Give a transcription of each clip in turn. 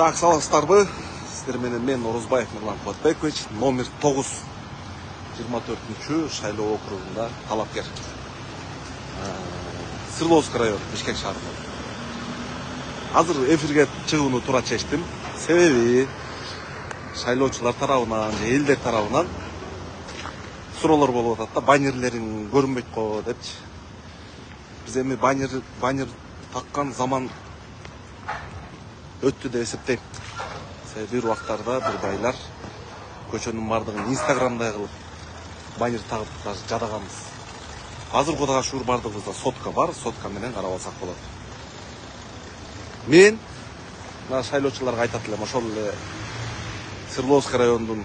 Так, саламатсыздарбы? Сиздер менен мен Орозбаев Нурлан Кубатбекович, номер 9, 24-чү шайлоо округунда талапкер. Свердловский район, Бишкек шаарында. Азыр эфирге чыгууну туура чечтим. Себеби шайлоочулар тарабынан, элдер тарабынан суроолор болуп атат да, баннерлерин көрүнбөйт го депчи. Биз эми баннер таккан заман өттү деп эсептейм. Себеби бир убактарда бир байлар көчөнүн бардыгын инстаграмдай кылып баннер тагып жадаганбыз. Азыр Кудайга шүгүр бардыгыбызда сотка бар, сотка менен карап алсак болот. Мен мына шайлоочуларга айтат элем, ошол эле Свердловский райондун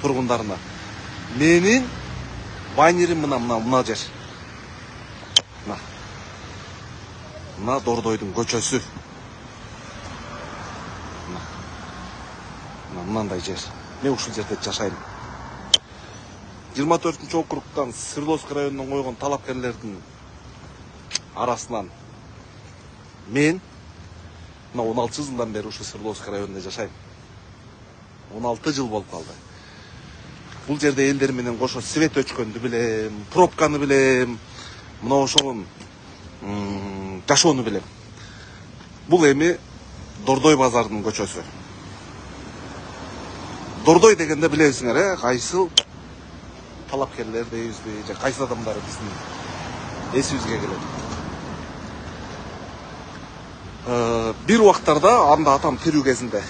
тургундарына. Менин баннерим мына жер. Мына Дордойдун көчөсү. Мынандай жер. Мен ушул жерде жашайм. 24-чү округтан Свердловский районунан койгон талапкерлердин арасынан мен мына 16 жылдан бери ушул Свердловский районунда жашайм. 16 жыл болуп калды. Бул жерде элдер менен кошо свет өчкөндү билем, пробканы билем, мына ошол жашоону билем. Бул эми Дордой базарынын көчөсү. Дордой дегенде билесиңер, кайсыл талапкерлер дейбизби, же кайсыл адамдар биздин эсибизге келет. Бир убактарда анда атам тирүү кезинде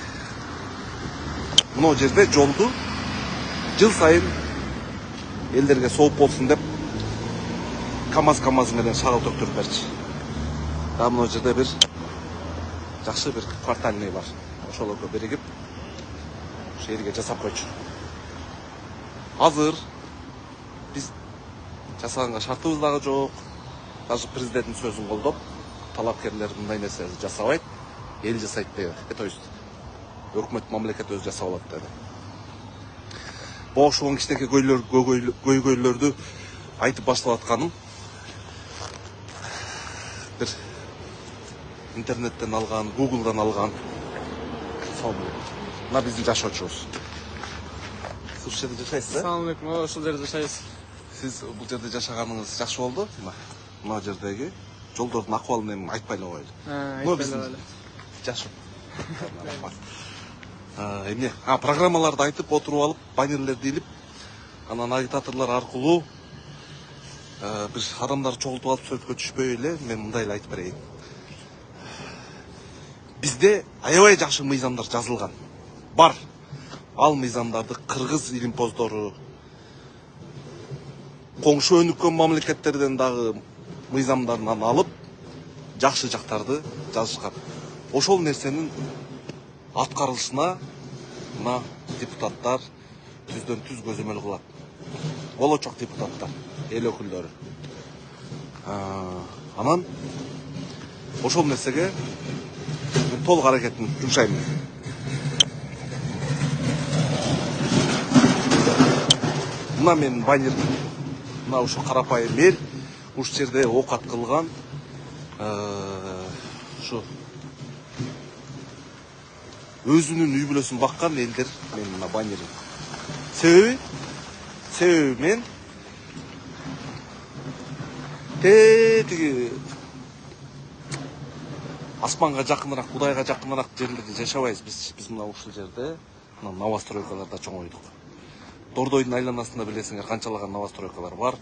мына жерде жолду жыл сайын элдерге сооп болсун деп КамАЗ менен шагыл төктүрүп берчи. Да мына жерде бир жакшы бир квартальный бар. Ошол экөө биригип ошол жерге жасап койчу. Азыр биз жасаганга шартыбыз дагы жок. Даже президенттин сөзүн колдоп, талапкерлер мындай нерсе жасабайт, эл жасайт деди. То есть өкмөт мамлекет өзү жасап алат деди. Ошол кичинекей көйгөйлөрдү айтып баштап атканым бир интернеттен алган, Google'дан алган. Мына биздин жашоочубуз. Сиз ушул жерде жашайсыз, э? Assalamu alaikum, ушул жерде жашайбыз. Сиз бул жерде жашаганыңыз жакшы болду. Мына жердеги жолдордун акыбалын эми айтпай эле коелу. Айтпай эле. Жашоо. Эмне? Программаларды айтып отуруп алып, баннерлерди илип, анан агитаторлор аркылуу бир адамдар чогултуп алып сөзгө түшпөй эле мен мындай эле айтып берейин. Бизде аябай жакшы мыйзамдар жазылган. Бар. Ал мыйзамдарды кыргыз илимпоздору, коңшу өнүккөн мамлекеттерден дагы мыйзамдарынан алып, жакшы жактарды жазышкан. Ошол нерсенин аткарылышына мына депутаттар түздөн түз көзөмөл кылат. Болочок депутаттар, эл өкүлдөрү. Анан ошол нерсеге мен толук аракетин жумшайм. Мына менин баннер, мына ушу карапайым эл, ушул жерде оокат кылган, ушу өзүнүн үй бүлөсүн баккан элдер менин мына баннерим. Себеби мен тиги аспанга жакыныраак, Кудайга жакыныраак жерлерде жашабайбыз. Биз мына ушул жерде мына новостройкаларда чоңойдук. Дордойдун айланасында билесиңер канчалаган новостройкалар бар.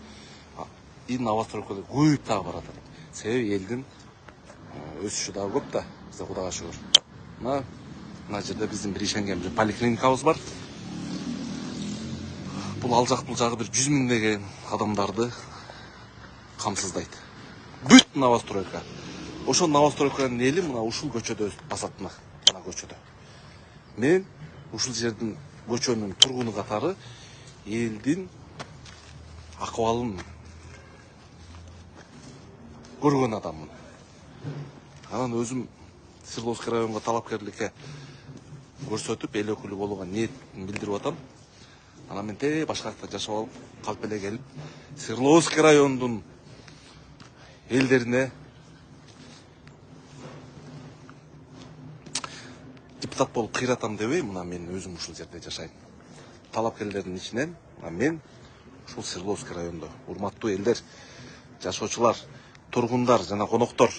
И новостройкалар көбөйүп дагы баратат. Себеби элдин өсүшү дагы көп да, бизде Кудайга шүгүр. Мына жерде биздин бир ишенген бир поликлиникабыз бар. Бул ал жагы бир 100 миңдеген адамдарды камсыздайт. Бүт новостройка. Ошол новостройканын эли мына ушул көчөдө басат, мына көчөдө. Мен ушул жердин көчөнүн тургуну катары элдин акыбалын көргөн адаммын. Анан өзүм Свердловский районго талапкерликке көрсөтүп, эл өкүлү болууга ниетин билдирип атам. Анан мен башка жакта жашап алып, калп эле келип, Свердловский райондун элдерине депутат болуп кыйратам дебей, мына мен өзүм ушул жерде жашайм. Талапкерлердин ичинен мен ушул Свердловский райондо. Урматтуу элдер, жашоочулар, тургундар жана коноктор.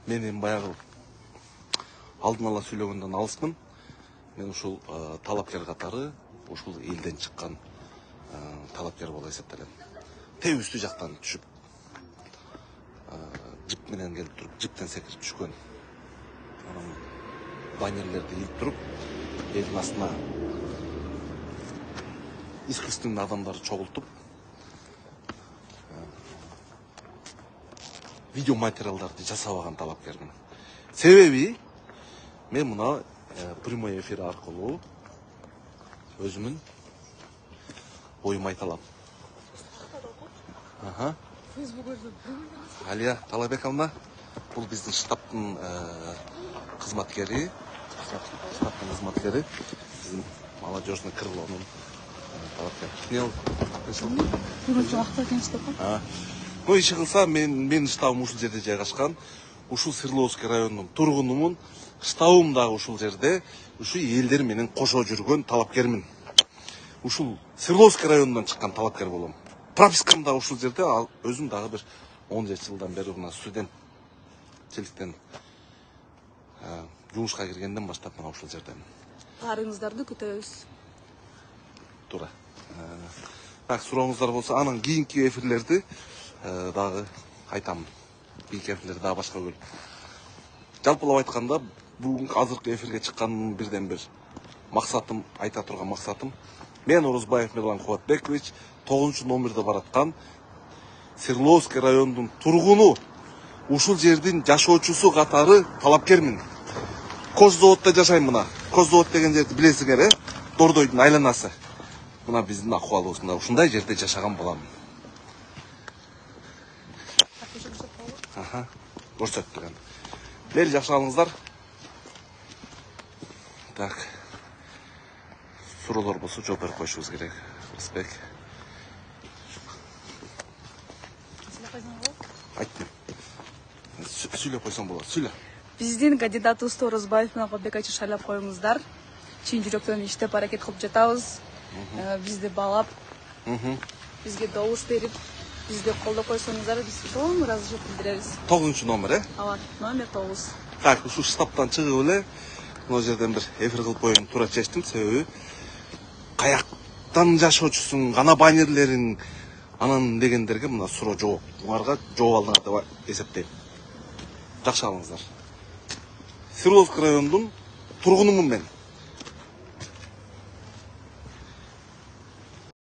Мен эми баягы алдын ала сүйлөгөндөн алыспын. Мен ушул талапкер катары ушул элден чыккан талапкер болуп эсептелем. Тебүстүү жактан түшүп, жип менен келип туруп, жиптен секирип түшкөн. Баннерлерди илип туруп, элдин астына искусственный адамдарды чогултуп, видео материалдарды жасабаган талапкермин. Себеби мен мына прямой эфир аркылуу өзүмүн оюмду айта алам. Алия Талабековна, бул биздин штабтын кызматкери, биздин молодежный крылонун талапкери. Ну, иши кылса, менин штабым ушул жерде жайгашкан. Ушул Свердловский районунун тургунумун. Штабым дагы ушул жерде. Ушул элдер менен кошо жүргөн талапкермин. Ушул Свердловский районунан чыккан талапкер болом. Пропискам да ушул жерде, ал өзүм дагы бир 17 жылдан бери мына студентчиликтен жумушка киргенден баштап мына ушул жердемин. Арыңыздарды күтөбүз. Туура. Так, сурооңуздар болсо, анан кийинки эфирлерди дагы айтам. Кийинки эфирлерди дагы башка бөлүп. Жалпылап айтканда, бүгүнкү азыркы эфирге чыккандын бирден бир максатым, айта турган максатым, мен Орозбаев Мирлан Кубатбекович 9 номерде бараткан Свердловский районунун тургуну, ушул жердин жашоочусу катары талапкермин. Коззаводдо жашайм мына. Коззавод деген жерди билесиңер, Дордойдун айланасы. Мына биздин акыбалыбызда ушундай жерде жашаган балам. Көрсөттүк. Мейли жакшы алыңыздар. Так. Суроолор болсо жооп берип коюшубуз керек. Респект. Айттым. Сүйлөп койсоң болот. Сүйлө. Биздин кандидатыбызды Орозбаев менен Кубатбекович шайлап коюңуздар. Чын жүрөктөн иштеп аракет кылып жатабыз. Бизди баалап, бизге добуш берип, бизди колдоп койсоңуздар, биз чоң ыраазычылык билдиребиз. 9 номер, Ооба, номер 9. Так, ушу штабтан чыгып эле, мына жерден бир эфир кылып коюуну туура чечтим, себеби каяктан жашоочусуң, кана баннерлерин, анан дегендерге мына суроо жооп, буңарга жооп алдыңар деп эсептейм. Жакшы алыңыздар. Свердловский районунун тургунумун мен.